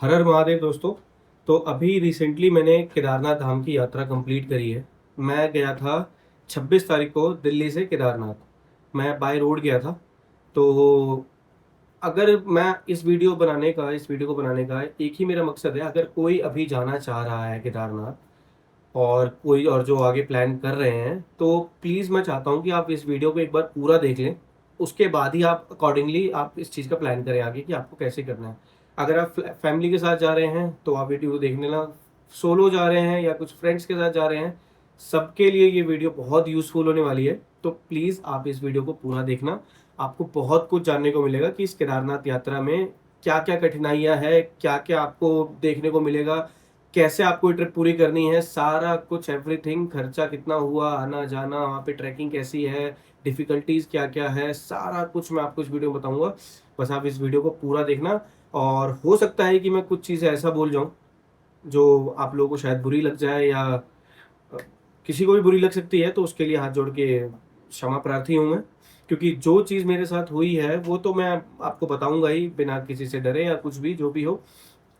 हर हर महादेव दोस्तों। तो अभी रिसेंटली मैंने केदारनाथ धाम की यात्रा कंप्लीट करी है। मैं गया था 26 तारीख को दिल्ली से केदारनाथ। मैं बाय रोड गया था। तो अगर मैं इस वीडियो को बनाने का एक ही मेरा मकसद है, अगर कोई अभी जाना चाह रहा है केदारनाथ और कोई और जो आगे प्लान कर रहे हैं, तो प्लीज़ मैं चाहता हूँ कि आप इस वीडियो को एक बार पूरा देख लें। उसके बाद ही आप अकॉर्डिंगली आप इस चीज़ का प्लान करें आगे कि आपको कैसे करना है। अगर आप फैमिली के साथ जा रहे हैं तो आप वीडियो देख लेना। सोलो जा रहे हैं या कुछ फ्रेंड्स के साथ जा रहे हैं, सबके लिए ये वीडियो बहुत यूज़फुल होने वाली है। तो प्लीज़ आप इस वीडियो को पूरा देखना। आपको बहुत कुछ जानने को मिलेगा कि इस केदारनाथ यात्रा में क्या क्या कठिनाइयाँ हैं, क्या क्या आपको देखने को मिलेगा, कैसे आपको ये ट्रिप पूरी करनी है, सारा कुछ एवरीथिंग, खर्चा कितना हुआ, आना जाना, वहाँ पे ट्रैकिंग कैसी है, डिफ़िकल्टीज़ क्या-क्या है, सारा कुछ मैं आपको इस वीडियो में बताऊँगा। बस आप इस वीडियो को पूरा देखना। और हो सकता है कि मैं कुछ चीज़ें ऐसा बोल जाऊँ, जो आप लोगों को शायद बुरी लग जाए या अ, किसी को भी बुरी लग सकती है, तो उसके लिए हाथ जोड़ के क्षमा प्रार्थी हूँ मैं। क्योंकि जो चीज़ मेरे साथ हुई है, वो तो मैं आपको बताऊँगा ही बिना किसी से डरे या कुछ भी, जो भी हो।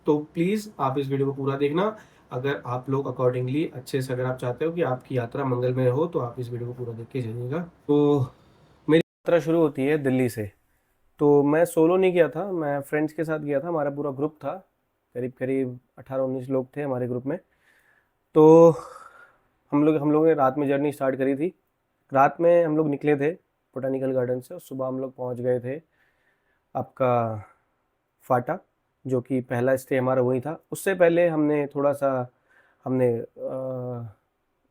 तो प्लीज़ आप इस वीडियो को पूरा देखना। अगर आप लोग अकॉर्डिंगली अच्छे से, अगर आप चाहते हो कि आपकी यात्रा मंगलमय हो, तो आप इस वीडियो को पूरा देख के जाइएगा। तो मेरी यात्रा शुरू होती है दिल्ली से। तो मैं सोलो नहीं गया था, मैं फ्रेंड्स के साथ गया था। हमारा पूरा ग्रुप था, करीब-करीब 18-19 लोग थे हमारे ग्रुप में। तो हम लोगों ने रात में जर्नी स्टार्ट करी थी। रात में हम लोग निकले थे बोटैनिकल गार्डन से, और सुबह हम लोग पहुंच गए थे आपका फाटा, जो कि पहला स्टे हमारा वहीं था। उससे पहले हमने थोड़ा सा हमने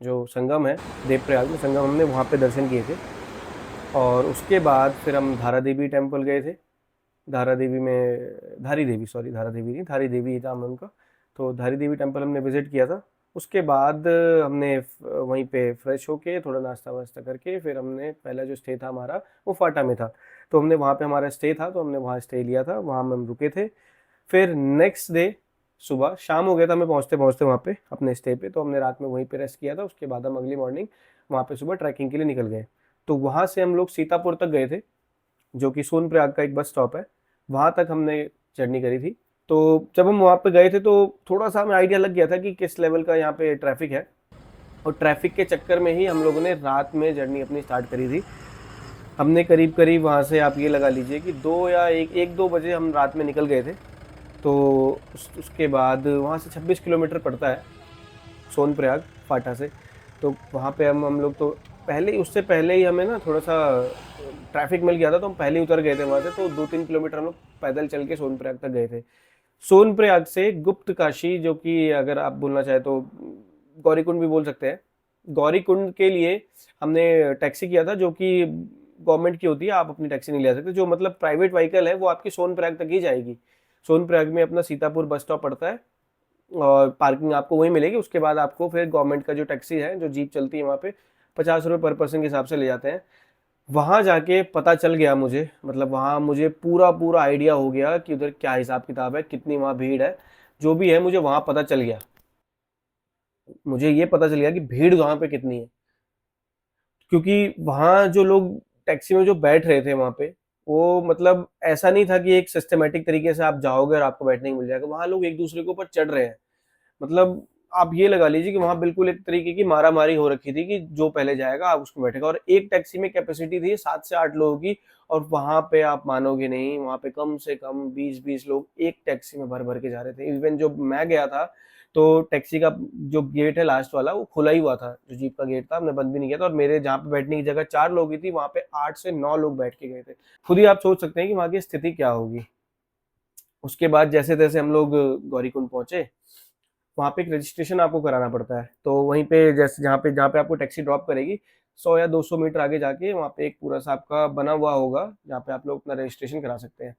जो संगम है, देवप्रयाग में संगम, हमने वहाँ पे दर्शन किए थे। और उसके बाद फिर हम धारा देवी टेम्पल गए थे। धारा देवी में धारी देवी, सॉरी, धारा देवी नहीं, धारी देवी ही नाम है उनका। तो धारी देवी टेम्पल हमने विजिट किया था। उसके बाद हमने वहीं पे फ्रेश होके थोड़ा नाश्ता वास्ता करके फिर हमने पहला जो स्टे था हमारा, वो फाटा में था। तो हमने वहाँ पे हमारा स्टे था, तो हमने वहाँ स्टे लिया था, वहाँ हम रुके थे। फिर नेक्स्ट डे सुबह शाम हो गया था हमें पहुँचते पहुँचते वहाँ पे अपने स्टे पे। तो हमने रात में वहीं पे रेस्ट किया था। उसके बाद हम अगली मॉर्निंग वहाँ पे सुबह ट्रैकिंग के लिए निकल गए। तो वहाँ से हम लोग सीतापुर तक गए थे, जो कि सोनप्रयाग का एक बस स्टॉप है। वहाँ तक हमने जर्नी करी थी। तो जब हम वहाँ पे गए थे तो थोड़ा सा हमें आइडिया लग गया था कि किस लेवल का यहाँ पे ट्रैफिक है। और ट्रैफिक के चक्कर में ही हम लोगों ने रात में जर्नी अपनी स्टार्ट करी थी। हमने करीब करीब वहाँ से, आप ये लगा लीजिए कि 2 या 1 1 2 बजे हम रात में निकल गए थे। तो उसके बाद वहाँ से 26 किलोमीटर पड़ता है सोनप्रयाग फाटा से। तो वहाँ पे हम लोग तो पहले ही, उससे पहले ही हमें ना थोड़ा सा ट्रैफिक मिल गया था, तो हम पहले ही उतर गए थे वहाँ से। तो 2 3 किलोमीटर हम लोग पैदल चल के सोनप्रयाग तक गए थे। सोनप्रयाग से गुप्त काशी, जो कि अगर आप बोलना चाहे तो गौरीकुंड भी बोल सकते हैं, गौरीकुंड के लिए हमने टैक्सी किया था, जो कि गवर्नमेंट की होती है, आप अपनी टैक्सी नहीं ले सकते। जो मतलब प्राइवेट व्हीकल है वो आपकी सोनप्रयाग तक ही जाएगी। सोनप्रयाग में अपना सीतापुर बस स्टॉप पड़ता है, और पार्किंग आपको वहीं मिलेगी। उसके बाद आपको फिर गवर्नमेंट का जो टैक्सी है, जो जीप चलती है वहाँ पे, 50 रुपये पर पर्सन के हिसाब से ले जाते हैं। वहाँ जाके पता चल गया मुझे, मतलब वहाँ मुझे पूरा पूरा आइडिया हो गया कि उधर क्या हिसाब किताब है, कितनी वहाँ भीड़ है। जो भी है मुझे वहाँ पता चल गया। मुझे ये पता चल गया कि भीड़ वहाँ पे कितनी है। क्योंकि वहाँ जो लोग टैक्सी में जो बैठ रहे थे वहाँ पे, वो मतलब ऐसा नहीं था कि एक सिस्टमेटिक तरीके से आप जाओगे और आपको बैठने को मिल जाएगा। वहाँ लोग एक दूसरे के ऊपर चढ़ रहे हैं। मतलब आप ये लगा लीजिए कि वहाँ बिल्कुल एक तरीके की मारामारी हो रखी थी कि जो पहले जाएगा आप उसको बैठेगा। और एक टैक्सी में कैपेसिटी थी 7 से 8 लोगों की। और वहाँ पे आप मानोगे नहीं, वहाँ पे कम से कम 20-20 लोग एक टैक्सी में भर भर के जा रहे थे। इवन जो मैं गया था, तो टैक्सी का जो गेट है लास्ट वाला, वो खुला ही हुआ था। जो जीप का गेट था हमने बंद भी नहीं किया था। और मेरे जहाँ पे बैठने की जगह 4 लोग ही थी, वहाँ पे 8 से 9 लोग बैठ के गए थे। खुद ही आप सोच सकते हैं कि वहाँ की स्थिति क्या होगी। उसके बाद जैसे तैसे हम लोग गौरीकुंड पहुंचे। वहाँ पे एक रजिस्ट्रेशन आपको कराना पड़ता है। तो वहीं पे जैसे जहाँ पे आपको टैक्सी ड्रॉप करेगी, 100 या 200 मीटर आगे जाके वहाँ पे एक पूरा सा आपका बना हुआ होगा, जहाँ पे आप लोग अपना रजिस्ट्रेशन करा सकते हैं।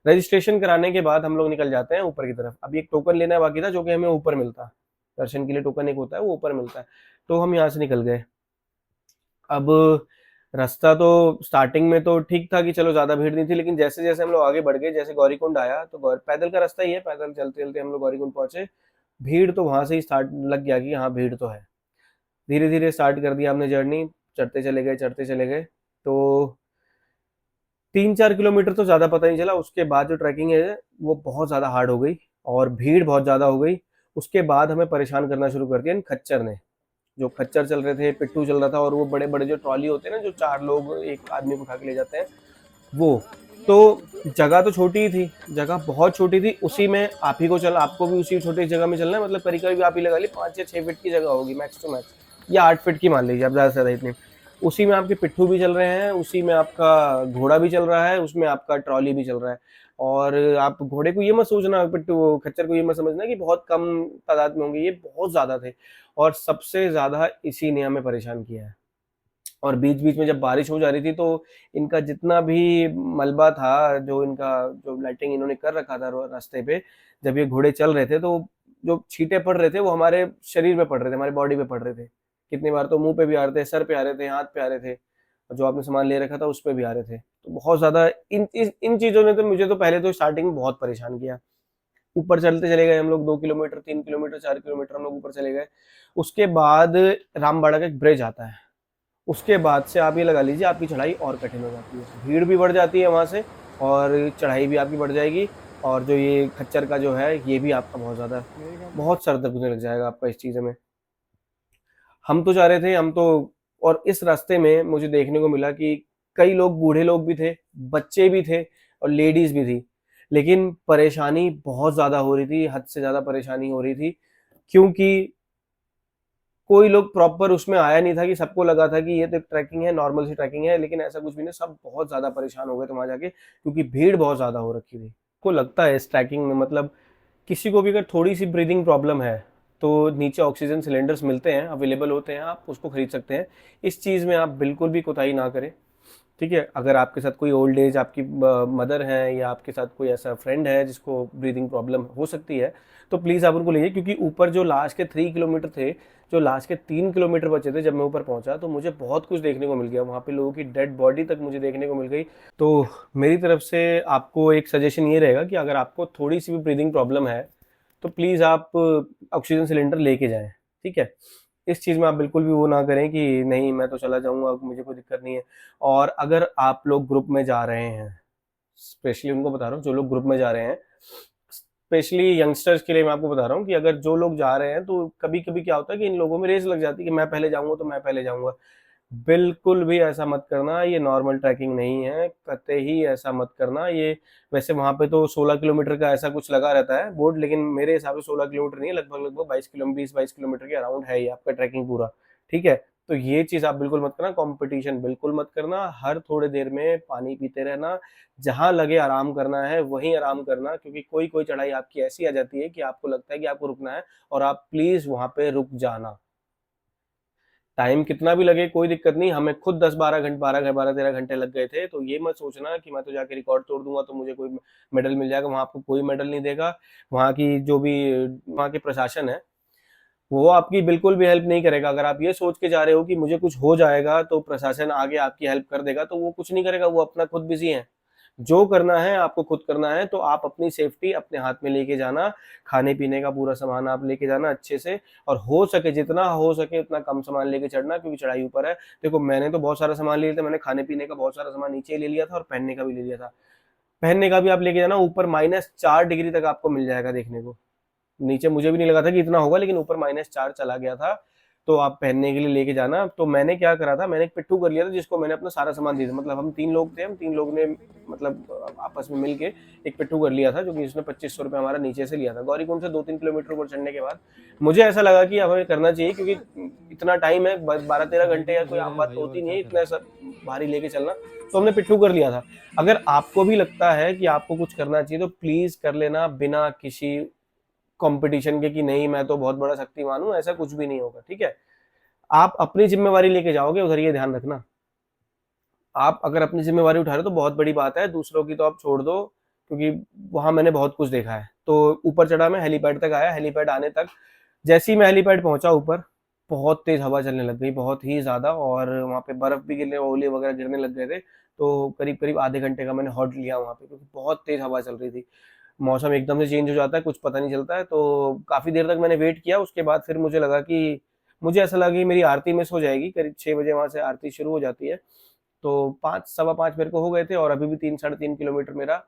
रजिस्ट्रेशन कराने के बाद हम लोग निकल जाते हैं ऊपर की तरफ। अभी एक टोकन लेना बाकी था, जो कि हमें ऊपर मिलता है। दर्शन के लिए टोकन एक होता है, वो ऊपर मिलता है। तो हम यहाँ से निकल गए। अब रास्ता तो स्टार्टिंग में तो ठीक था कि चलो ज्यादा भीड़ नहीं थी, लेकिन जैसे जैसे हम लोग आगे बढ़ गए, जैसे गौरीकुंड आया, तो पैदल का रास्ता ही है, पैदल चलते चलते हम लोग गौरीकुंड पहुंचे। भीड़ तो वहां से ही स्टार्ट लग गया कि हाँ भीड़ तो है। धीरे धीरे स्टार्ट कर दिया हमने जर्नी। चढ़ते चले गए, चढ़ते चले गए। तो 3 4 किलोमीटर तो ज्यादा पता नहीं चला। उसके बाद जो ट्रैकिंग है वो बहुत ज्यादा हार्ड हो गई। और भीड़ बहुत ज़्यादा हो गई। उसके बाद हमें परेशान करना शुरू कर दिया इन खच्चर ने। जो खच्चर चल रहे थे, पिट्ठू चल रहा था, और वो बड़े-बड़े जो ट्रॉली होते हैं ना, जो 4 लोग एक आदमी को उठा के ले जाते हैं, वो। तो जगह तो छोटी ही थी, जगह बहुत छोटी थी, उसी में आप ही को चल आपको भी उसी छोटी जगह में चलना है, मतलब करीब-करीब आप ही लगा लीजिए 5 या 6 फीट की जगह होगी मैक्स टू मैक्स, या 8 फीट की मान लीजिए आप, ज़्यादा से ज़्यादा इतनी। उसी में आपके पिट्ठू भी चल रहे हैं, उसी में आपका घोड़ा भी चल रहा है, उसमें आपका ट्रॉली भी चल रहा है। और आप घोड़े को ये मत सोचना, पिट्ठू खच्चर को ये मत समझना कि बहुत कम तादाद में होंगे, ये बहुत ज़्यादा थे। और सबसे ज़्यादा इसी ने हमें परेशान किया है। और बीच-बीच में जब बारिश हो जा रही थी, तो इनका जितना भी मलबा था, जो इनका जो लाइटिंग इन्होंने कर रखा था रास्ते पे, जब ये घोड़े चल रहे थे, तो जो छींटे पड़ रहे थे वो हमारे शरीर पे पड़ रहे थे, हमारी बॉडी पे पड़ रहे थे। कितनी बार तो मुँह पे भी आ रहे थे, सर पे आ रहे थे, हाथ पे आ रहे थे, और जो आपने सामान ले रखा था उस पे भी आ रहे थे। तो बहुत ज़्यादा इन चीज़ों ने तो मुझे तो पहले तो स्टार्टिंग में बहुत परेशान किया। ऊपर चलते चले गए हम लोग, 2 किलोमीटर, 3 किलोमीटर, 4 किलोमीटर हम लोग ऊपर चले गए। उसके बाद रामबाड़ा का एक ब्रिज आता है। उसके बाद से आप ये लगा लीजिए आपकी चढ़ाई और कठिन हो जाती है। भीड़ भी बढ़ जाती है वहाँ से, और चढ़ाई भी आपकी बढ़ जाएगी, और जो ये खच्चर का जो है, ये भी आपका बहुत सर दर्द होने लग जाएगा आपका इस चीज़ में। हम तो जा रहे थे, हम तो, और इस रास्ते में मुझे देखने को मिला कि कई लोग, बूढ़े लोग भी थे, बच्चे भी थे, और लेडीज़ भी थी। लेकिन परेशानी बहुत ज़्यादा हो रही थी, हद से ज़्यादा परेशानी हो रही थी, क्योंकि कोई लोग प्रॉपर उसमें आया नहीं था, कि सबको लगा था कि ये तो ट्रैकिंग है, नॉर्मल सी ट्रैकिंग है, लेकिन ऐसा कुछ भी नहीं। सब बहुत ज़्यादा परेशान हो गए थे वहाँ जाके, क्योंकि भीड़ बहुत ज़्यादा हो रखी थी। को लगता है इस ट्रैकिंग में, मतलब किसी को भी अगर थोड़ी सी ब्रीदिंग प्रॉब्लम है, तो नीचे ऑक्सीजन सिलेंडर्स मिलते हैं, अवेलेबल होते हैं, आप उसको खरीद सकते हैं। इस चीज़ में आप बिल्कुल भी कोताही ना करें, ठीक है। अगर आपके साथ कोई ओल्ड एज आपकी मदर है, या आपके साथ कोई ऐसा फ्रेंड है जिसको ब्रीदिंग प्रॉब्लम हो सकती है, तो प्लीज़ आप उनको लीजिए, क्योंकि ऊपर जो लास्ट के 3 किलोमीटर थे, जो लास्ट के 3 किलोमीटर बचे थे, जब मैं ऊपर पहुंचा तो मुझे बहुत कुछ देखने को मिल गया। वहाँ पे लोगों की डेड बॉडी तक मुझे देखने को मिल गई। तो मेरी तरफ से आपको एक सजेशन ये रहेगा कि अगर आपको थोड़ी सी भी ब्रीदिंग प्रॉब्लम है, तो प्लीज़ आप ऑक्सीजन सिलेंडर लेके जाएं, ठीक है। इस चीज़ में आप बिल्कुल भी वो ना करें कि नहीं मैं तो चला जाऊँगा, मुझे कोई दिक्कत नहीं है। और अगर आप लोग ग्रुप में जा रहे हैं, स्पेशली उनको बता रहा हूँ जो लोग ग्रुप में जा रहे हैं, स्पेशली यंगस्टर्स के लिए मैं आपको बता रहा हूँ कि अगर जो लोग जा रहे हैं, तो कभी-कभी क्या होता है कि इन लोगों में रेस लग जाती है कि मैं पहले जाऊँगा तो मैं पहले जाऊँगा। बिल्कुल भी ऐसा मत करना, ये नॉर्मल ट्रैकिंग नहीं है, कतई ऐसा मत करना। ये वैसे वहाँ पे तो 16 किलोमीटर का ऐसा कुछ लगा रहता है बोर्ड, लेकिन मेरे हिसाब से 16 किलोमीटर नहीं है, लगभग-लगभग 20-22 किलोमीटर के अराउंड है ये आपका ट्रैकिंग पूरा, ठीक है? तो ये चीज़ आप बिल्कुल मत करना, कॉम्पिटिशन बिल्कुल मत करना, हर थोड़े देर में पानी पीते रहना, जहाँ लगे आराम करना है, वहीं आराम करना, क्योंकि कोई-कोई चढ़ाई आपकी ऐसी आ जाती है कि आपको लगता है कि आपको रुकना है, और आप प्लीज़ वहाँ पे रुक जाना। टाइम कितना भी लगे कोई दिक्कत नहीं, हमें खुद 10-12 घंटे 12-13 घंटे लग गए थे, तो ये मत सोचना कि मैं तो जाके रिकॉर्ड तोड़ दूँगा तो मुझे कोई मेडल मिल जाएगा, वहाँ आपको कोई मेडल नहीं देगा। वहाँ की जो भी वहाँ के प्रशासन है, वो आपकी बिल्कुल भी हेल्प नहीं करेगा। अगर आप ये सोच के जा रहे हो कि मुझे कुछ हो जाएगा तो प्रशासन आगे आपकी हेल्प कर देगा, तो वो कुछ नहीं करेगा, वो अपना खुद बिज़ी है। जो करना है आपको खुद करना है, तो आप अपनी सेफ्टी अपने हाथ में लेके जाना, खाने-पीने का पूरा सामान आप लेके जाना अच्छे से, और हो सके जितना हो सके उतना कम सामान लेके चढ़ना, क्योंकि चढ़ाई ऊपर है। देखो मैंने तो बहुत सारा सामान ले लिया था, मैंने खाने-पीने का बहुत सारा सामान नीचे ही ले लिया था, और पहनने का भी ले लिया था। पहनने का भी आप लेके जाना, ऊपर -4 डिग्री तक आपको मिल जाएगा देखने को। नीचे मुझे भी नहीं लगा था कि इतना होगा, लेकिन ऊपर -4 चला गया था, तो आप पहनने के लिए लेके जाना। तो मैंने क्या करा था, मैंने एक पिट्ठू कर लिया था जिसको मैंने अपना सारा सामान दिया था। मतलब हम 3 लोग थे, हम 3 लोग ने मतलब आपस में मिल के एक पिट्ठू कर लिया था, जो कि उसने 2500 रुपए हमारा नीचे से लिया था। गौरीकुंड से 2-3 किलोमीटर ऊपर चढ़ने के बाद मुझे ऐसा लगा कि अब हमें करना चाहिए, क्योंकि इतना टाइम है, 12-13 घंटे या कोई आम बात तो होती नहीं है इतना सब भारी लेके चलना, तो हमने पिट्ठू कर लिया था। अगर आपको भी लगता है कि आपको कुछ करना चाहिए, तो प्लीज़ कर लेना बिना किसी कंपटीशन के कि नहीं मैं तो बहुत बड़ा शक्तिमान हूँ, ऐसा कुछ भी नहीं होगा, ठीक है? आप अपनी ज़िम्मेवारी लेके जाओगे उधर, ये ध्यान रखना। आप अगर अपनी ज़िम्मेवारी उठा रहे हो तो बहुत बड़ी बात है, दूसरों की तो आप छोड़ दो, क्योंकि वहाँ मैंने बहुत कुछ देखा है। तो ऊपर चढ़ा, मैं हेलीपैड तक आया, हेलीपैड आने तक जैसे ही मैं हेलीपैड पहुँचा ऊपर, बहुत तेज़ हवा चलने लग गई, बहुत ही ज़्यादा, और वहाँ पे बर्फ़ भी गिरने, ओले वगैरह गिरने लग गए थे। तो करीब-करीब आधे घंटे का मैंने हॉल्ट लिया वहाँ पे, क्योंकि बहुत तेज़ हवा चल रही थी। मौसम एकदम से चेंज हो जाता है, कुछ पता नहीं चलता है, तो काफ़ी देर तक मैंने वेट किया। उसके बाद फिर मुझे ऐसा लगा कि मेरी आरती मिस हो जाएगी, करीब 6 बजे वहाँ से आरती शुरू हो जाती है। तो 5 सवा 5 मेरे को हो गए थे, और अभी भी 3 साढ़े 3 किलोमीटर मेरा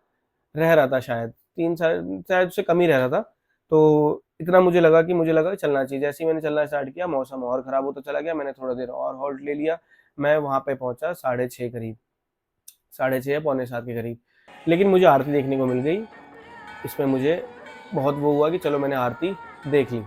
रह रहा था शायद। 3 शायद उससे कम ही रह रहा था। तो इतना मुझे लगा चलना चाहिए। जैसे ही मैंने चलना स्टार्ट किया, मौसम और ख़राब होता चला गया। मैंने थोड़ा देर और हॉल्ट ले लिया। मैं वहाँ पे पहुँचा 6:30 करीब, 6:30 या पौने 7 के करीब। लेकिन मुझे आरती देखने को मिल गई। इसमें मुझे बहुत वो हुआ कि चलो मैंने आरती देख ली।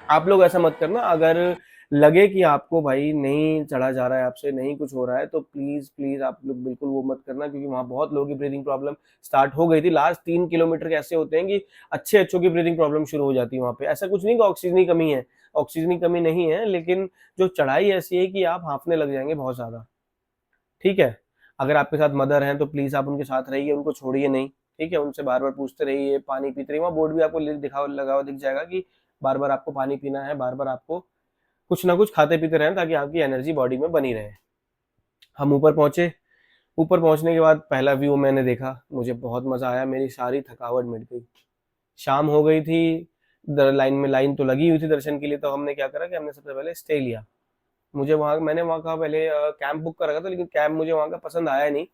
आप लोग ऐसा मत करना, अगर लगे कि आपको भाई नहीं चढ़ा जा रहा है आपसे, नहीं कुछ हो रहा है, तो प्लीज़ प्लीज़ आप लोग बिल्कुल वो मत करना, क्योंकि वहाँ बहुत लोगों की ब्रीदिंग प्रॉब्लम स्टार्ट हो गई थी। लास्ट 3 किलोमीटर के ऐसे होते हैं कि अच्छे-अच्छों की ब्रीदिंग प्रॉब्लम शुरू हो जाती है वहाँ पे। ऐसा कुछ नहीं कि ऑक्सीजन की कमी है, ऑक्सीजन की कमी नहीं है, लेकिन जो चढ़ाई ऐसी है कि आप हांफने लग जाएँगे बहुत ज़्यादा, ठीक है? अगर आपके साथ मदर हैं तो प्लीज़ आप उनके साथ रहिए, उनको छोड़िए नहीं, ठीक है? उनसे बार-बार पूछते रहिए, पानी पीते रहिए। वहाँ बोर्ड भी आपको लगा हुआ दिख जाएगा कि बार-बार आपको पानी पीना है, बार-बार आपको कुछ ना कुछ खाते-पीते रहें ताकि आपकी एनर्जी बॉडी में बनी रहे। हम ऊपर पहुँचे, ऊपर पहुँचने के बाद पहला व्यू मैंने देखा, मुझे बहुत मज़ा आया, मेरी सारी थकावट मिट गई। शाम हो गई थी, लाइन तो लगी हुई थी दर्शन के लिए, तो हमने क्या करा कि हमने सबसे पहले स्टे लिया। मैंने वहाँ का पहले कैंप बुक कर रखा था, लेकिन कैंप मुझे वहाँ का पसंद आया नहीं,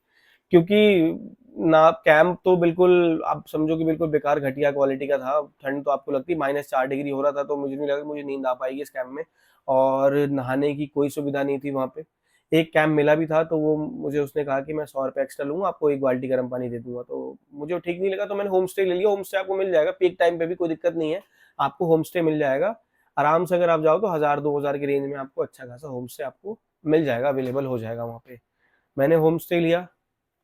क्योंकि ना कैंप तो बिल्कुल आप समझो कि बिल्कुल बेकार घटिया क्वालिटी का था। ठंड तो आपको लगती -4 डिग्री हो रहा था, तो मुझे नहीं लगा मुझे नींद आ पाएगी इस कैंप में। और नहाने की कोई सुविधा नहीं थी वहाँ पे। एक कैंप मिला भी था, तो वो मुझे उसने कहा कि मैं 100 रुपये एक्स्ट्रा लूंगा, आपको 1 बाल्टी गर्म पानी दे दूंगा। तो मुझे ठीक नहीं लगा, तो मैंने होम स्टे ले लिया। होम स्टे आपको मिल जाएगा पीक टाइम पे भी, कोई दिक्कत नहीं है, आपको होम स्टे मिल जाएगा आराम से। अगर आप जाओ तो 1000-2000 की रेंज में आपको अच्छा खासा होम स्टे आपको मिल जाएगा, अवेलेबल हो जाएगा वहाँ पे। मैंने होम स्टे लिया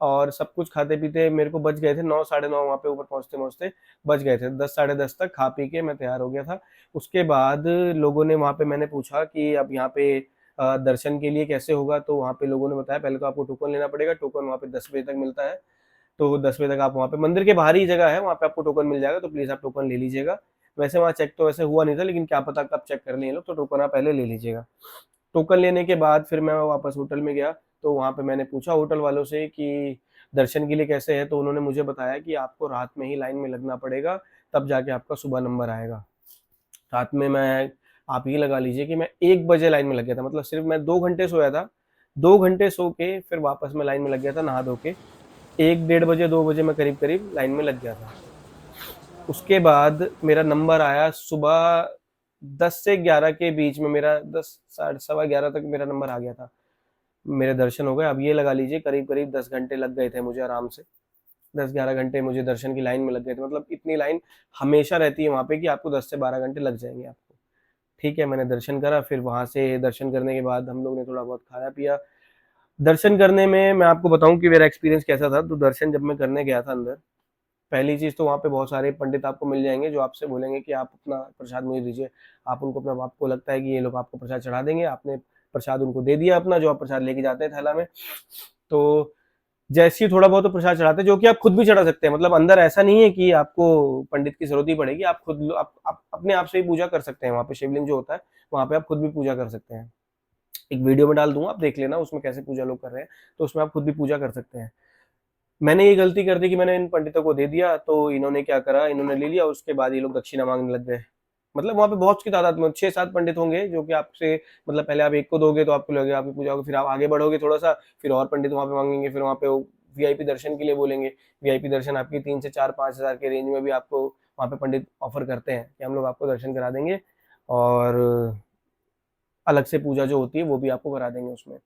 और सब कुछ खाते-पीते मेरे को बज गए थे 9, साढ़े 9, वहाँ पे ऊपर पहुँचते-पहुँचते बज गए थे। 10, साढ़े 10 तक खा पी के मैं तैयार हो गया था। उसके बाद लोगों ने वहाँ पे, मैंने पूछा कि अब यहाँ पे दर्शन के लिए कैसे होगा? तो वहाँ पे लोगों ने बताया पहले तो आपको टोकन लेना पड़ेगा। टोकन वहाँ पे 10 बजे तक मिलता है। तो 10 बजे तक आप वहाँ पे, मंदिर के बाहर ही जगह है, वहाँ पे आपको टोकन मिल जाएगा, तो प्लीज़ आप टोकन ले लीजिएगा। वैसे वहाँ चेक तो वैसे हुआ नहीं था, लेकिन क्या पता कब चेक कर लें ये लोग, तो टोकन आप पहले ले लीजिएगा। टोकन लेने के बाद फिर मैं वापस होटल में गया, तो वहाँ पे मैंने पूछा होटल वालों से कि दर्शन के लिए कैसे है? तो उन्होंने मुझे बताया कि आपको रात में ही लाइन में लगना पड़ेगा, तब जाके आपका सुबह नंबर आएगा। रात में मैं, आप ये लगा लीजिए कि मैं 1 बजे लाइन में लग गया था, मतलब सिर्फ़ मैं 2 घंटे सोया था। 2 घंटे सो के फिर वापस मैं लाइन में लग गया था नहा धो के। 1 डेढ़ बजे, 2 बजे मैं करीब-करीब लाइन में लग गया था। उसके बाद मेरा नंबर आया सुबह 10 से 11 के बीच में, मेरा 10 साढ़े सवा 11 तक मेरा नंबर आ गया था। मेरे दर्शन हो गए। अब ये लगा लीजिए करीब-करीब 10 घंटे लग गए थे मुझे आराम से। 10-11 घंटे मुझे दर्शन की लाइन में लग गए थे। मतलब इतनी लाइन हमेशा रहती है वहाँ पे कि आपको 10 से 12 घंटे लग जाएँगे आपको। ठीक है, मैंने दर्शन करा, फिर वहाँ से दर्शन करने के बाद हम लोग ने थोड़ा बहुत खाया-पिया। दर्शन करने में मैं आपको बताऊँ कि मेरा एक्सपीरियंस कैसा था, तो दर्शन जब मैं करने गया था अंदर, पहली चीज़ तो वहाँ पे बहुत सारे पंडित आपको मिल जाएँगे जो आपसे बोलेंगे कि आप अपना प्रसाद मुझे दीजिए। आप उनको अपना, आपको लगता है कि ये लोग आपको प्रसाद चढ़ा देंगे, आपने प्रसाद उनको दे दिया अपना, जो आप प्रसाद लेके जाते हैं थैला में। तो जैसे ही थोड़ा बहुत तो प्रसाद चढ़ाते हैं, जो कि आप खुद भी चढ़ा सकते हैं। मतलब अंदर ऐसा नहीं है कि आपको पंडित की ज़रूरत ही पड़ेगी, आप खुद आप अपने आप से ही पूजा कर सकते हैं। वहाँ पे शिवलिंग जो होता है, वहाँ पे आप खुद भी पूजा कर सकते हैं। एक वीडियो में डाल दूँगा, आप देख लेना उसमें कैसे पूजा लोग कर रहे हैं, तो उसमें आप खुद भी पूजा कर सकते हैं। मैंने ये गलती कर दी कि मैंने इन पंडितों को दे दिया, तो इन्होंने क्या करा, इन्होंने ले लिया, उसके बाद ये लोग दक्षिणा माँगने लग गए। मतलब वहाँ पे बहुत की तादाद में 6-7 पंडित होंगे जो कि आपसे, मतलब पहले आप एक को दोगे तो आपको लगेगा आपकी पूजा होगी, फिर आप आगे बढ़ोगे थोड़ा-सा, फिर और पंडित वहाँ पे माँगेंगे, फिर वहाँ पे वो वीआईपी दर्शन के लिए बोलेंगे। वीआईपी दर्शन आपकी 3 से 4-5 हज़ार के रेंज में भी आपको वहाँ पे पंडित ऑफ़र करते हैं कि हम लोग आपको दर्शन करा देंगे, और अलग से पूजा जो होती है वो भी आपको करा देंगे उसमें,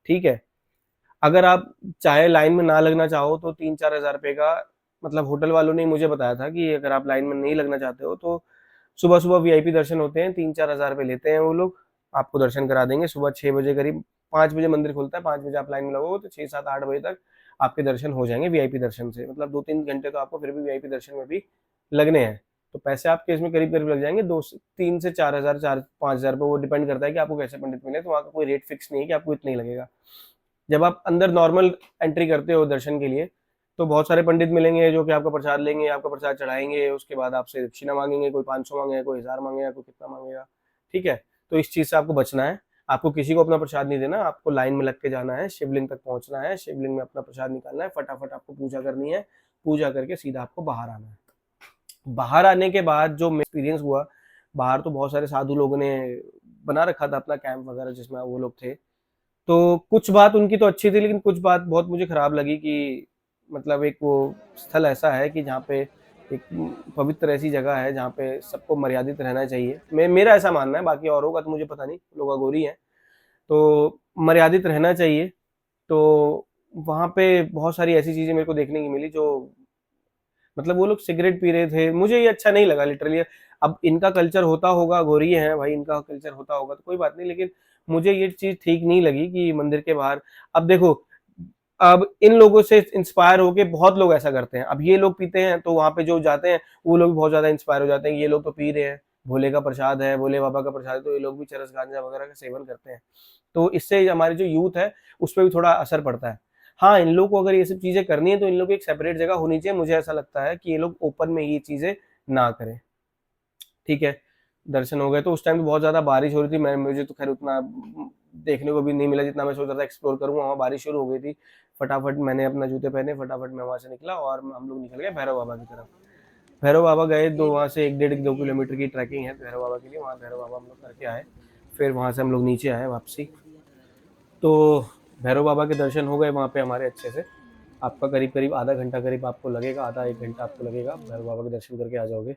ठीक है? अगर आप चाहे लाइन में ना लगना चाहो तो 3-4 हज़ार रुपए का, मतलब होटल वालों ने मुझे बताया था कि अगर आप लाइन में नहीं लगना चाहते हो तो सुबह-सुबह वीआईपी दर्शन होते हैं, 3-4 हज़ार रुपए लेते हैं वो लोग, आपको दर्शन करा देंगे। सुबह 6 बजे करीब, 5 बजे मंदिर खुलता है, 5 बजे आप लाइन में लगोगे तो 6, 7, 8 बजे तक आपके दर्शन हो जाएँगे वीआईपी दर्शन से। मतलब 2-3 घंटे तो आपको फिर भी वीआईपी दर्शन में भी लगने हैं। तो पैसे आपके इसमें करीब-करीब लग जाएँगे 2 से 3 से 4 हज़ार, 4-5 हज़ार रुपए, वो डिपेंड करता है कि आपको कैसे पंडित मिले, तो वहाँ का कोई रेट फिक्स नहीं है कि आपको इतना ही लगेगा। जब आप अंदर नॉर्मल एंट्री करते हो दर्शन के लिए, तो बहुत सारे पंडित मिलेंगे जो कि आपका प्रसाद लेंगे, आपका प्रसाद चढ़ाएँगे, उसके बाद आपसे दक्षिणा माँगेंगे, कोई 500 माँगेगा, कोई 1000 माँगेगा, कोई कितना माँगेगा, ठीक है? तो इस चीज़ से आपको बचना है। आपको किसी को अपना प्रसाद नहीं देना, आपको लाइन में लग के जाना है, शिवलिंग तक पहुँचना है, शिवलिंग में अपना प्रसाद निकालना है, फटाफट आपको पूजा करनी है, पूजा करके सीधा आपको बाहर आना है। बाहर आने के बाद जो एक्सपीरियंस हुआ, बाहर तो बहुत सारे साधु लोगों ने बना रखा था अपना कैंप वगैरह, जिसमें वो लोग थे। तो कुछ बात उनकी तो अच्छी थी, लेकिन कुछ बात बहुत मुझे खराब लगी कि मतलब एक वो स्थल ऐसा है कि जहाँ पे एक पवित्र ऐसी जगह है जहाँ पे सबको मर्यादित रहना चाहिए। मेरा ऐसा मानना है, बाकी औरों का तो मुझे पता नहीं, लोग अघोरी हैं, तो मर्यादित रहना चाहिए। तो वहाँ पे बहुत सारी ऐसी चीज़ें मेरे को देखने की मिली जो मतलब वो लोग सिगरेट पी रहे थे, मुझे ये अच्छा नहीं लगा लिटरली। अब इनका कल्चर होता होगा, गोरी है भाई, इनका कल्चर होता होगा तो कोई बात नहीं, लेकिन मुझे ये चीज़ ठीक नहीं लगी कि मंदिर के बाहर। अब देखो, अब इन लोगों से इंस्पायर होके बहुत लोग ऐसा करते हैं। अब ये लोग पीते हैं तो वहाँ पे जो जाते हैं वो लोग भी बहुत ज़्यादा इंस्पायर हो जाते हैं कि ये लोग तो पी रहे हैं, भोले का प्रसाद है, भोले बाबा का प्रसाद है, तो ये लोग भी चरस गांजा वगैरह का सेवन करते हैं। तो इससे हमारी जो यूथ है उस पर भी थोड़ा असर पड़ता है। हाँ, इन लोग को अगर ये सब चीज़ें करनी है तो इन लोग की एक सेपरेट जगह होनी चाहिए। मुझे ऐसा लगता है कि ये लोग ओपन में ये चीज़ें ना करें। ठीक है, दर्शन हो गए। तो उस टाइम तो बहुत ज़्यादा बारिश हो रही थी, मैं मुझे तो खैर उतना देखने को भी नहीं मिला जितना मैं सोच रहा था एक्सप्लोर करूँगा। वहाँ बारिश शुरू हो गई थी, फटाफट मैंने अपना जूते पहने, फटाफट मैं वहाँ से निकला और हम लोग निकल गए भैरव बाबा की तरफ। भैरव बाबा गए, दो वहाँ से 1 डेढ़ 2 किलोमीटर की ट्रैकिंग है भैरव बाबा के लिए, वहाँ भैरव बाबा हम लोग करके आए। फिर वहाँ से हम लोग नीचे आए वापसी। तो भैरव बाबा के दर्शन हो गए वहाँ पे हमारे अच्छे से। आपका करीब करीब आधा घंटा करीब आपको लगेगा, आधा 1 घंटा आपको लगेगा, भैरव बाबा के दर्शन करके आ जाओगे।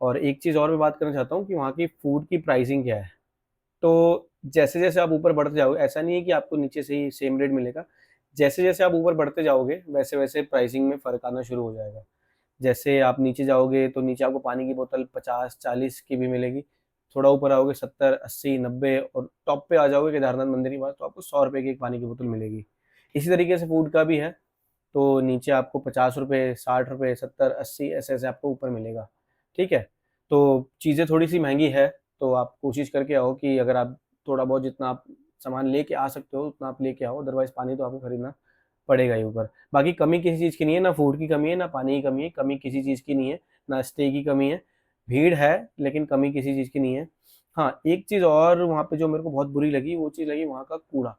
और एक चीज़ और मैं बात करना चाहता हूँ कि वहाँ की फूड की प्राइसिंग क्या है। तो जैसे-जैसे आप ऊपर बढ़ते जाओगे, ऐसा नहीं है कि आपको नीचे से ही सेम रेट मिलेगा। जैसे-जैसे आप ऊपर बढ़ते जाओगे, वैसे-वैसे प्राइसिंग में फ़र्क आना शुरू हो जाएगा। जैसे आप नीचे जाओगे तो नीचे आपको पानी की बोतल 50-40 की भी मिलेगी। थोड़ा ऊपर आओगे 70, 80, 90 और टॉप पे आ जाओगे केदारनाथ मंदिर के पास तो आपको ₹100 की एक पानी की बोतल मिलेगी। इसी तरीके से फूड का भी है, तो नीचे आपको ₹50, ₹60, 70, 80 ऐसे-ऐसे आपको ऊपर मिलेगा। ठीक है? तो चीज़ें थोड़ी-सी महँगी है, तो आप कोशिश करके आओ कि अगर आप थोड़ा बहुत जितना आप सामान लेके आ सकते हो उतना आप लेके आओ, अदरवाइज़ पानी तो आपको खरीदना पड़ेगा ही ऊपर। बाकी कमी किसी चीज़ की नहीं है, ना फूड की कमी है, ना पानी की कमी है, कमी किसी चीज़ की नहीं है, ना स्टे की कमी है। भीड़ है, लेकिन कमी किसी चीज़ की नहीं है। हाँ, एक चीज़ और वहाँ पे जो मेरे को बहुत बुरी लगी, वो चीज़ लगी वहाँ का कूड़ा।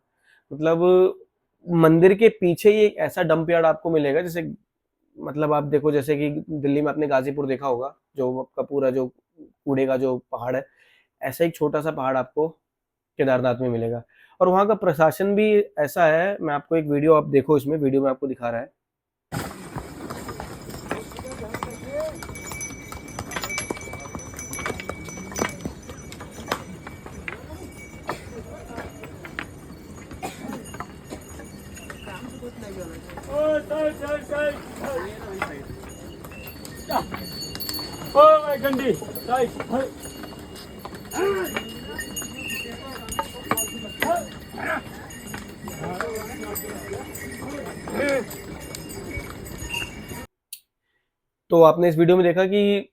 मतलब मंदिर के पीछे ही एक ऐसा डंप यार्ड आपको मिलेगा जैसे मतलब आप देखो जैसे कि दिल्ली में आपने गाज़ीपुर देखा होगा, जो आपका पूरा जो कूड़े का जो पहाड़ है, ऐसा एक छोटा-सा पहाड़ आपको केदारनाथ में मिलेगा। और वहाँ का प्रशासन भी ऐसा है, मैं आपको एक वीडियो आप देखो इसमें, वीडियो में आपको दिखा रहा है। तो आपने इस वीडियो में देखा कि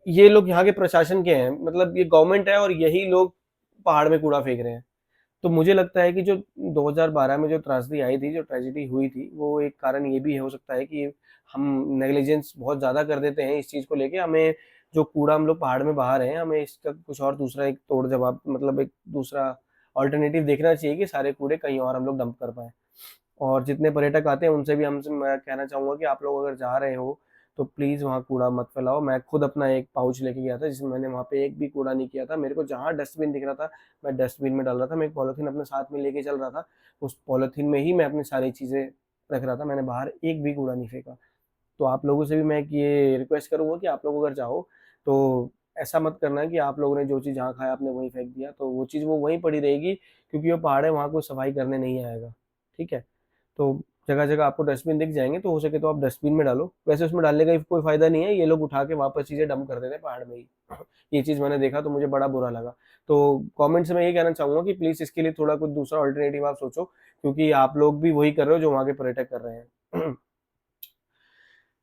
ये लोग यहाँ के प्रशासन के हैं, मतलब ये गवर्नमेंट है और यही लोग पहाड़ में कूड़ा फेंक रहे हैं। तो मुझे लगता है कि जो 2012 में जो त्रासदी आई थी, जो ट्रेजेडी हुई थी, वो एक कारण ये भी हो सकता है कि हम नेग्लिजेंस बहुत ज़्यादा कर देते हैं इस चीज़ को लेके। हमें जो कूड़ा हम लोग पहाड़ में बहा रहे हैं, हमें इसका कुछ और दूसरा एक तोड़ जवाब मतलब एक दूसरा अल्टरनेटिव देखना चाहिए कि सारे कूड़े कहीं और हम लोग डंप कर पाएँ। और जितने पर्यटक आते हैं उनसे भी हमसे मैं कहना चाहूँगा कि आप लोग अगर जा रहे हो तो प्लीज़ वहाँ कूड़ा मत फैलाओ। मैं खुद अपना एक पाउच लेके गया था जिसमें मैंने वहाँ पे एक भी कूड़ा नहीं किया था। मेरे को जहाँ डस्टबिन दिख रहा था मैं डस्टबिन में डाल रहा था। मैं एक पॉलीथीन अपने साथ में लेके चल रहा था। उस पॉलीथीन में ही मैं अपनी सारी चीज़ें रख रहा था। मैंने बाहर एक भी कूड़ा नहीं फेंका। तो आप लोगों से भी मैं एक ये रिक्वेस्ट करूँगा कि आप लोग अगर चाहो तो ऐसा मत करना कि आप लोगों ने जो चीज़ जहाँ खाया आपने वहीं फेंक दिया। तो वो चीज़ वो वहीं पड़ी रहेगी क्योंकि वो पहाड़ है, वहाँ कोई सफाई करने नहीं आएगा। ठीक है? तो जगह-जगह आपको डस्टबिन दिख जाएँगे, तो हो सके तो आप डस्टबिन में डालो। वैसे उसमें डालने का कोई फ़ायदा नहीं है, ये लोग उठा के वापस चीज़ें डंप कर देते हैं पहाड़ में ही। ये चीज़ मैंने देखा तो मुझे बड़ा बुरा लगा। तो कमेंट से मैं ये कहना चाहूँगा कि प्लीज़ इसके लिए थोड़ा कुछ दूसरा अल्टरनेटिव आप सोचो, क्योंकि आप लोग भी वही कर रहे हो जो वहाँ के पर्यटक कर रहे हैं।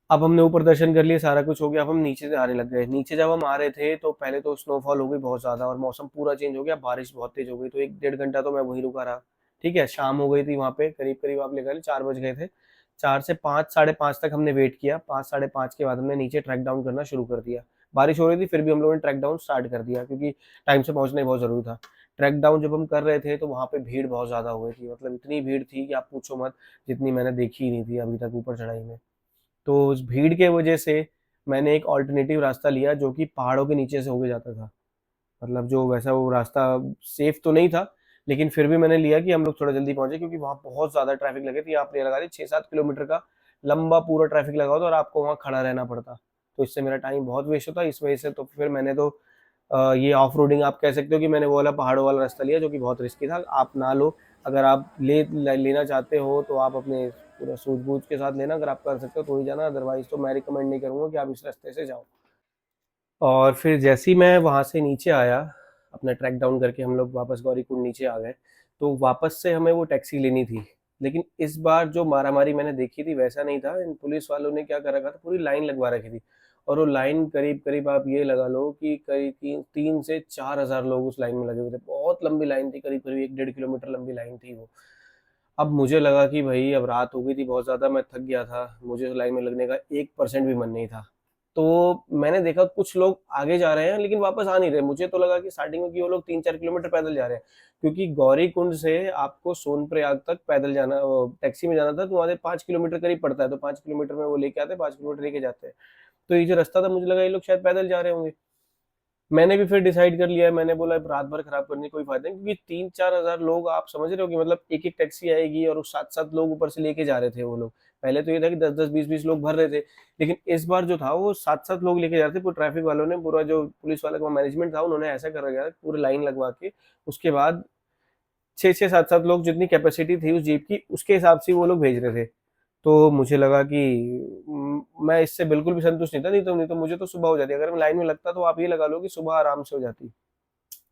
अब हमने ऊपर दर्शन कर लिए, सारा कुछ हो गया, अब हम नीचे से आने लग गए। नीचे जब हम आ रहे थे तो पहले तो स्नोफॉल हो गई बहुत ज़्यादा और मौसम पूरा चेंज हो गया, बारिश बहुत तेज़ हो गई, तो 1 डेढ़ घंटा तो मैं वहीं रुका रहा। ठीक है? शाम हो गई थी वहाँ पे, करीब-करीब आप लगा लीजिए 4 बज गए थे। 4 से 5 साढ़े 5 तक हमने वेट किया, 5 साढ़े 5 के बाद हमने नीचे ट्रैक डाउन करना शुरू कर दिया। बारिश हो रही थी फिर भी हम लोगों ने ट्रैक डाउन स्टार्ट कर दिया क्योंकि टाइम से पहुँचना ही बहुत ज़रूरी था। ट्रैक डाउन जब हम कर रहे थे तो वहाँ पे भीड़ बहुत ज़्यादा हो गई थी, मतलब इतनी भीड़ थी कि आप पूछो मत, जितनी मैंने देखी ही नहीं थी अभी तक ऊपर चढ़ाई में। तो उस भीड़ के वजह से मैंने एक अल्टरनेटिव रास्ता लिया जो कि पहाड़ों के नीचे से होके जाता था। मतलब जो वैसा वो रास्ता सेफ तो नहीं था, लेकिन फिर भी मैंने लिया कि हम लोग थोड़ा जल्दी पहुँचे क्योंकि वहाँ बहुत ज़्यादा ट्रैफिक लगी थी। आप ये लगा लीजिए 6-7 किलोमीटर का लंबा पूरा ट्रैफिक लगा होता और आपको वहाँ खड़ा रहना पड़ता, तो इससे मेरा टाइम बहुत वेस्ट होता। इस वजह से तो फिर मैंने तो ये ऑफ रोडिंग आप कह सकते हो कि मैंने वो वाला पहाड़ों वाला रास्ता लिया, जो कि बहुत रिस्की था। आप ना लो, अगर आप लेना चाहते हो तो आप अपने पूरा सूझबूझ के साथ लेना, अगर आप कर सकते हो तो ही जाना, अदरवाइज तो मैं रिकमेंड नहीं करूँगा कि आप इस रास्ते से जाओ। और फिर जैसे ही मैं वहाँ से नीचे आया, अपना ट्रैक डाउन करके हम लोग वापस गौरीकुंड नीचे आ गए, तो वापस से हमें वो टैक्सी लेनी थी। लेकिन इस बार जो मारामारी मैंने देखी थी वैसा नहीं था। इन पुलिस वालों ने क्या कर रखा था, पूरी लाइन लगवा रखी थी, और वो लाइन करीब करीब आप ये लगा लो कि करीब 3 से 4 हज़ार लोग उस लाइन में लगे हुए थे। बहुत लंबी लाइन थी, करीब करीब 1-1.5 किलोमीटर लंबी लाइन थी वो। अब मुझे लगा कि भाई अब रात हो गई थी बहुत ज़्यादा, मैं थक गया था, मुझे उस लाइन में लगने का 1% भी मन नहीं था। तो मैंने देखा कुछ लोग आगे जा रहे हैं लेकिन वापस आ नहीं रहे। मुझे तो लगा कि स्टार्टिंग में कि वो लोग 3-4 किलोमीटर पैदल जा रहे हैं, क्योंकि गौरी कुंड से आपको सोनप्रयाग तक पैदल जाना, टैक्सी में जाना था, तो वहाँ से 5 किलोमीटर करीब पड़ता है, तो 5 किलोमीटर में वो लेके आते हैं, 5 किलोमीटर लेके जाते हैं। तो ये जो रास्ता था, मुझे लगा ये लोग शायद पैदल जा रहे होंगे। मैंने भी फिर डिसाइड कर लिया है, मैंने बोला अब रात भर खराब करने का कोई फायदा नहीं, क्योंकि 3-4 हज़ार लोग, आप समझ रहे हो कि मतलब एक एक टैक्सी आएगी और 7-7 लोग ऊपर से लेके जा रहे थे वो लोग। पहले तो ये था कि 10-10 20-20 लोग भर रहे थे, लेकिन इस बार जो था वो 7-7 लोग लेके जा रहे थे। पूरे ट्रैफिक वालों ने, पूरा जो पुलिस वाला का मैनेजमेंट था, उन्होंने ऐसा कर रखा था पूरी लाइन लगवा के, उसके बाद 6-6 7-7 लोग जितनी कैपेसिटी थी उस जीप की, उसके हिसाब से वो लोग भेज रहे थे। तो मुझे लगा कि मैं इससे बिल्कुल भी संतुष्ट नहीं था। नहीं तो मुझे तो सुबह हो जाती, अगर मैं लाइन में लगता तो आप ये लगा लो कि सुबह आराम से हो जाती,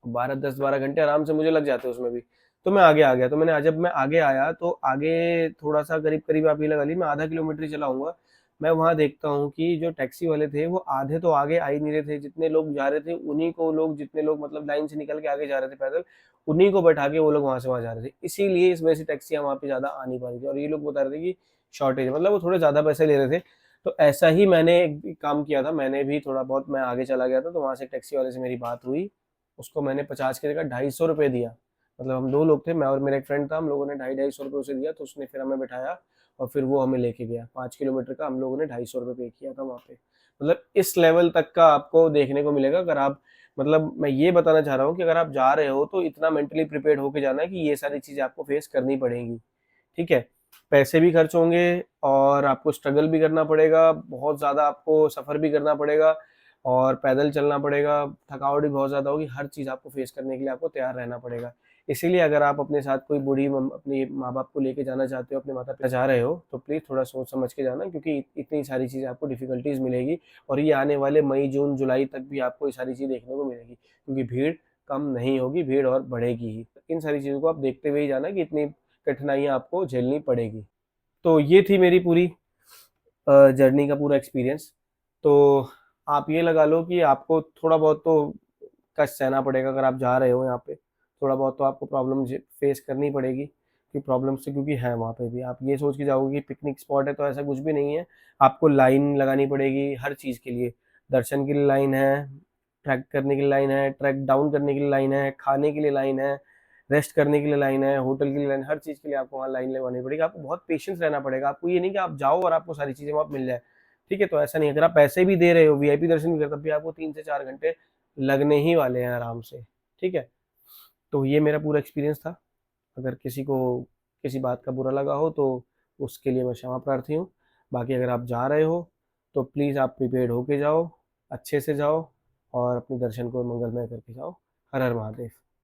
12-10-12 घंटे आराम से मुझे लग जाते उसमें भी। तो मैं आगे आ गया, तो मैंने जब मैं आगे आया तो आगे थोड़ा सा करीब करीब आप ये लगा ली मैं आधा किलोमीटर ही चला हूँगा। मैं वहाँ देखता हूँ कि जो टैक्सी वाले थे वो आधे तो आगे आ ही नहीं रहे थे, जितने लोग जा रहे थे उन्हीं को लोग, जितने लोग मतलब लाइन से निकल के आगे जा रहे थे पैदल, उन्हीं को बैठा के वो लोग वहाँ से वहाँ जा रहे थे। इसीलिए इस वजह से टैक्सियाँ वहाँ पे ज़्यादा आ नहीं पा रही थी, और ये लोग बता रहे थे कि शॉर्टेज है, मतलब वो थोड़े ज़्यादा पैसे ले रहे थे। तो ऐसा ही मैंने एक काम किया था, मैंने भी थोड़ा बहुत मैं आगे चला गया था, तो वहाँ से टैक्सी वाले से मेरी बात हुई। उसको मैंने 50 की जगह 250 रुपये दिया। मतलब हम 2 लोग थे, मैं और मेरा एक फ्रेंड था, हम लोगों ने 250 250 उसे दिया, तो उसने फिर हमें बैठाया और फिर वो हमें लेके गया 5 किलोमीटर का। हम लोगों ने 250 रुपये पे किया था वहाँ पे। मतलब इस लेवल तक का आपको देखने को मिलेगा, अगर आप, मतलब मैं ये बताना चाह रहा हूँ कि अगर आप जा रहे हो तो इतना मेंटली प्रिपेयर्ड होके जाना है कि ये सारी चीज़ें आपको फेस करनी पड़ेंगी। ठीक है, पैसे भी खर्च होंगे और आपको स्ट्रगल भी करना पड़ेगा, बहुत ज़्यादा आपको सफ़र भी करना पड़ेगा और पैदल चलना पड़ेगा, थकावट भी बहुत ज़्यादा होगी, हर चीज़ आपको फेस करने के लिए आपको तैयार रहना पड़ेगा। इसीलिए अगर आप अपने साथ कोई बूढ़ी अपने माँ बाप को लेके जाना चाहते हो, अपने माता पिता जा रहे हो, तो प्लीज़ थोड़ा सोच समझ के जाना, क्योंकि इतनी सारी चीज़ें आपको डिफ़िकल्टीज़ मिलेगी, और ये आने वाले मई जून जुलाई तक भी आपको ये सारी चीज़ देखने को मिलेगी, क्योंकि भीड़ कम नहीं होगी, भीड़ और बढ़ेगी ही। इन सारी चीज़ों को आप देखते हुए ही जाना कि इतनी कठिनाइयाँ आपको झेलनी पड़ेगी। तो ये थी मेरी पूरी जर्नी का पूरा एक्सपीरियंस। तो आप ये लगा लो कि आपको थोड़ा बहुत तो कष्ट सहना पड़ेगा अगर आप जा रहे हो यहाँ पे। थोड़ा बहुत तो आपको प्रॉब्लम फेस करनी पड़ेगी, कि प्रॉब्लम से, क्योंकि है वहाँ पे भी। आप ये सोच के जाओगे कि पिकनिक स्पॉट है तो ऐसा कुछ भी नहीं है। आपको लाइन लगानी पड़ेगी हर चीज़ के लिए, दर्शन के लिए लाइन है, ट्रैक करने के लिए लाइन है, ट्रैक डाउन करने के लिए लाइन है, खाने के लिए लाइन है, रेस्ट करने के लिए लाइन है, होटल के लिए लाइन, हर चीज़ के लिए आपको वहाँ लाइन लगवानी पड़ेगी। आपको बहुत पेशेंस रहना पड़ेगा। आपको ये नहीं कि आप जाओ और आपको सारी चीज़ें वहाँ मिल जाए। ठीक है, तो ऐसा नहीं है। अगर आप पैसे भी दे रहे हो, वीआईपी दर्शन भी कर, तब भी आपको 3 से 4 घंटे लगने ही वाले हैं आराम से। ठीक है, तो ये मेरा पूरा एक्सपीरियंस था। अगर किसी को किसी बात का बुरा लगा हो तो उसके लिए मैं क्षमा प्रार्थी हूँ। बाकी अगर आप जा रहे हो तो प्लीज़ आप प्रिपेयर्ड होके जाओ, अच्छे से जाओ और अपने दर्शन को मंगलमय करके जाओ। हर हर महादेव।